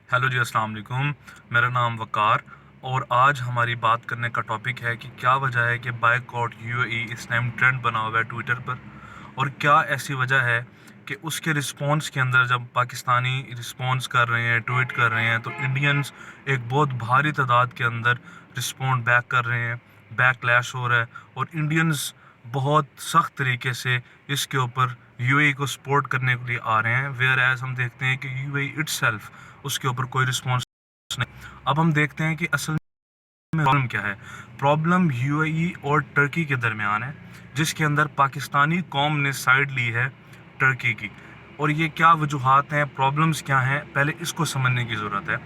Hello जी, अस्सलाम वालेकुम। मेरा नाम वकार और आज हमारी बात करने का टॉपिक है कि क्या वजह है कि बायकॉट यूएई इस टाइम ट्रेंड बना हुआ है ट्विटर पर, और क्या ऐसी वजह है कि उसके रिस्पॉन्स के अंदर जब पाकिस्तानी रिस्पॉन्स कर रहे हैं, ट्वीट कर रहे हैं, तो इंडियंस एक बहुत भारी तादाद के अंदर रिस्पॉन्ड बैक कर रहे हैं, बैकलैश हो रहा है और इंडियंस बहुत सख्त तरीके से इसके ऊपर यूएई को सपोर्ट करने के लिए आ रहे हैं। वेयर एज हम देखते हैं कि यूएई इटसेल्फ उसके ऊपर कोई रिस्पॉन्स नहीं। अब हम देखते हैं कि असल में प्रॉब्लम क्या है। प्रॉब्लम यूएई और टर्की के दरमियान है, जिसके अंदर पाकिस्तानी कौम ने साइड ली है टर्की की। और ये क्या वजूहात हैं, प्रॉब्लम्स क्या हैं, पहले इसको समझने की ज़रूरत है।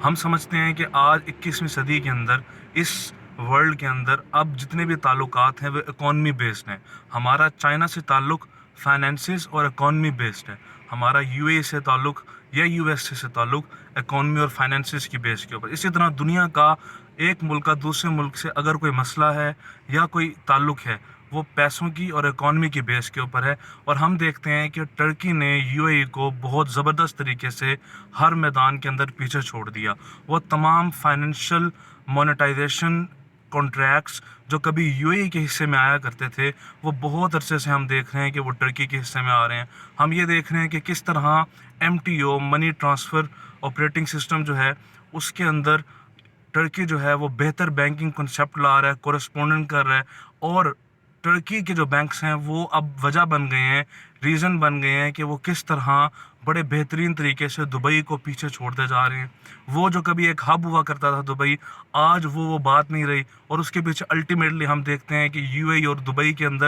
हम समझते हैं कि आज 21वीं सदी के अंदर इस वर्ल्ड के अंदर अब जितने भी ताल्लुकात हैं वो इकॉनमी बेस्ड हैं। हमारा चाइना से ताल्लुक़ फाइनेंसिस और इकॉनमी बेस्ड है। हमारा यूएई से ताल्लुक़ या यूएसए से ताल्लुक़ इकॉनमी और फाइनेंसिस की बेस के ऊपर। इसी तरह दुनिया का एक मुल्क का दूसरे मुल्क से अगर कोई मसला है या कोई ताल्लुक़ है, वो पैसों की और इकॉनमी की बेस के ऊपर है। और हम देखते हैं कि टर्की ने यूएई को बहुत ज़बरदस्त तरीके से हर मैदान के अंदर पीछे छोड़ दिया। वो तमाम फाइनेंशियल मोनेटाइजेशन कॉन्ट्रैक्ट्स जो कभी यूएई के हिस्से में आया करते थे, वो बहुत अरसे से हम देख रहे हैं कि वो टर्की के हिस्से में आ रहे हैं। हम ये देख रहे हैं कि किस तरह MTO money transfer operating system जो है उसके अंदर टर्की जो है वो बेहतर बैंकिंग कंसेप्ट ला रहा है, कोरेस्पोंडेंट कर रहा है। और टर्की के जो बैंक्स हैं वो अब वजह बन गए हैं, रीज़न बन गए हैं कि वो किस तरह बड़े बेहतरीन तरीके से दुबई को पीछे छोड़ते जा रहे हैं। वो जो कभी एक हब हुआ करता था दुबई, आज वो बात नहीं रही। और उसके पीछे अल्टीमेटली हम देखते हैं कि यूएई और दुबई के अंदर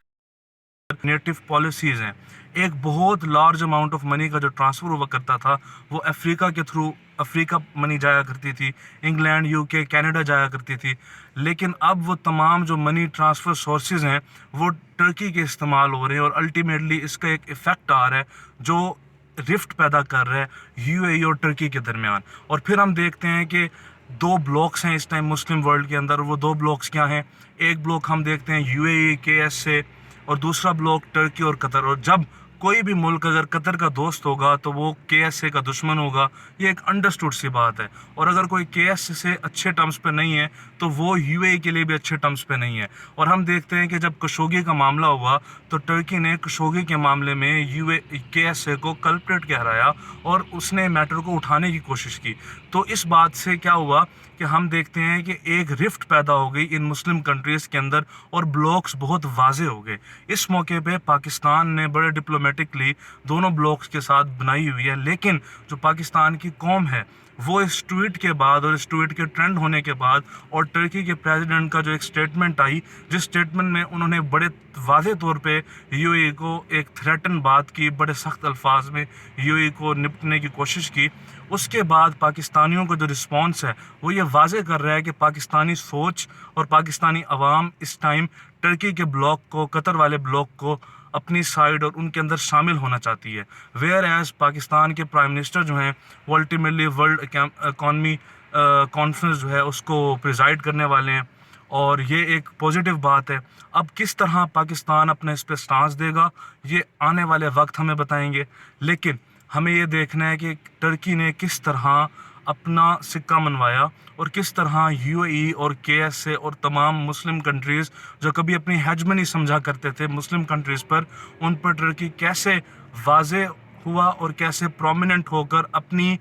नेटिव पॉलिसीज़ हैं। एक बहुत लार्ज अमाउंट ऑफ मनी का जो ट्रांसफ़र हुआ करता था वो अफ्रीका के थ्रू अफ्रीका मनी जाया करती थी, इंग्लैंड, यूके, कनाडा जाया करती थी। लेकिन अब वो तमाम जो मनी ट्रांसफ़र सोर्सेज हैं वो टर्की के इस्तेमाल हो रहे हैं। और अल्टीमेटली इसका एक इफ़ेक्ट आ रहा है जो रिफ्ट पैदा कर रहा है यूएई और टर्की के दरमियान। और फिर हम देखते हैं कि दो ब्लॉक्स हैं इस टाइम मुस्लिम वर्ल्ड के अंदर। वो दो ब्लॉक्स क्या हैं? एक ब्लॉक हम देखते हैं यूएई के एस से, और दूसरा ब्लॉक टर्की और कतर। और जब कोई भी मुल्क अगर कतर का दोस्त होगा तो वो केएसए का दुश्मन होगा, ये एक अंडरस्टूड सी बात है। और अगर कोई केएसए से अच्छे टर्म्स पे नहीं है तो वो यूएई के लिए भी अच्छे टर्म्स पे नहीं है। और हम देखते हैं कि जब खशोगी का मामला हुआ तो टर्की ने खशोगी के मामले में केएसए को कल्प्रेट ठहराया और उसने मैटर को उठाने की कोशिश की। तो इस बात से क्या हुआ कि हम देखते हैं कि एक रिफ्ट पैदा हो गई इन मुस्लिम कंट्रीज़ के अंदर और ब्लॉक्स बहुत वाजे हो गए। इस मौके पे पाकिस्तान ने बड़े डिप्लोमेटिकली दोनों ब्लॉक्स के साथ बनाई हुई है। लेकिन जो पाकिस्तान की कौम है वो इस ट्वीट के बाद और इस ट्वीट के ट्रेंड होने के बाद और टर्की के प्रेसिडेंट का जो एक स्टेटमेंट आई, जिस स्टेटमेंट में उन्होंने बड़े वाज़े तौर पे यूएई को एक थ्रेटन बात की, बड़े सख्त अल्फाज में यूएई को निपटने की कोशिश की, उसके बाद पाकिस्तानियों का जो रिस्पॉन्स है वो ये वाज़े कर रहा है कि पाकिस्तानी सोच और पाकिस्तानी अवाम इस टाइम टर्की के ब्लॉक को, कतर वाले ब्लॉक को अपनी साइड और उनके अंदर शामिल होना चाहती है। वेयर एज पाकिस्तान के प्राइम मिनिस्टर जो हैं वो अल्टीमेटली वर्ल्ड इकॉनमी कॉन्फ्रेंस जो है उसको प्रिजाइड करने वाले हैं। और ये एक पॉजिटिव बात है। अब किस तरह पाकिस्तान अपने इस पर स्टांस देगा ये आने वाले वक्त हमें बताएंगे। लेकिन हमें ये देखना है कि टर्की ने किस तरह अपना सिक्का मनवाया और किस तरह यूएई और केएसए और तमाम मुस्लिम कंट्रीज़ जो कभी अपनी हेजमनी समझा करते थे मुस्लिम कंट्रीज़ पर, उन पर टर्की कैसे वाजे हुआ और कैसे प्रोमिनेंट होकर अपनी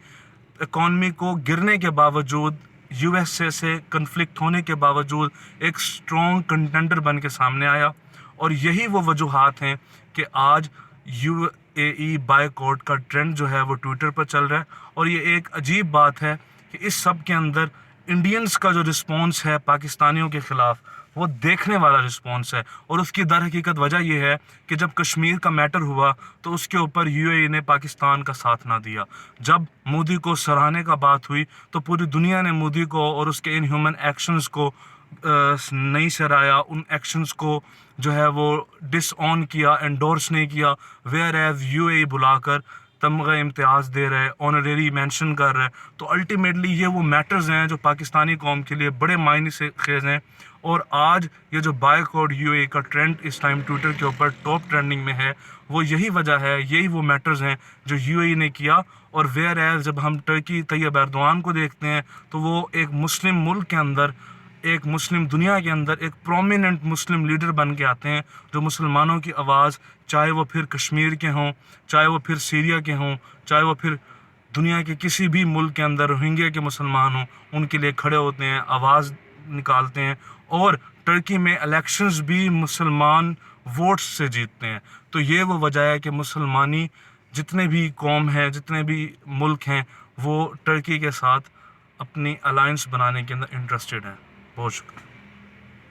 इकॉनमी को गिरने के बावजूद, यूएसए से कन्फ्लिक्ट होने के बावजूद एक स्ट्रॉन्ग कंटेंडर बन के सामने आया। और यही वो वजूहात हैं कि आज यूएई बायकॉट का ट्रेंड जो है वो ट्विटर पर चल रहा है। और ये एक अजीब बात है कि इस सब के अंदर इंडियंस का जो रिस्पॉन्स है पाकिस्तानियों के ख़िलाफ़ वो देखने वाला रिस्पॉन्स है। और उसकी दर हकीकत वजह यह है कि जब कश्मीर का मैटर हुआ तो उसके ऊपर यूएई ने पाकिस्तान का साथ ना दिया। जब मोदी को सराहने का बात हुई तो पूरी दुनिया ने मोदी को और उसके इन ह्यूमन एक्शंस को नहीं सराहा, उन एक्शंस को जो है वो डिसऑन किया, एंडोर्स नहीं किया। वेयर एज यूएई बुलाकर तमगा इम्तियाज़ दे रहा है, ऑनरेरी मेंशन कर रहा है। तो अल्टीमेटली ये वो मैटर्स हैं जो पाकिस्तानी कौम के लिए बड़े मायने से खेज हैं। और आज ये जो बायकॉट यूएई का ट्रेंड इस टाइम ट्विटर के ऊपर टॉप ट्रेंडिंग में है وہ یہی وجہ ہے، یہی وہ میٹرز ہیں جو یو اے ای نے کیا. اور ویئر ایز جب ہم ٹرکی طیب ایردوان کو دیکھتے ہیں تو وہ ایک مسلم ملک کے اندر، ایک مسلم دنیا کے اندر ایک پرومیننٹ مسلم لیڈر بن کے آتے ہیں، جو مسلمانوں کی آواز، چاہے وہ پھر کشمیر کے ہوں، چاہے وہ پھر سیریا کے ہوں، چاہے وہ پھر دنیا کے کسی بھی ملک کے اندر روہنگیا کے مسلمان ہوں، ان کے لیے کھڑے ہوتے ہیں، آواز نکالتے ہیں. اور ٹرکی میں الیکشنز بھی مسلمان ووٹس سے جیتتے ہیں. تو یہ وہ وجہ ہے کہ مسلمانی جتنے بھی قوم ہیں، جتنے بھی ملک ہیں، وہ ٹرکی کے ساتھ اپنی الائنس بنانے کے اندر انٹرسٹڈ ہیں. بہت شکریہ.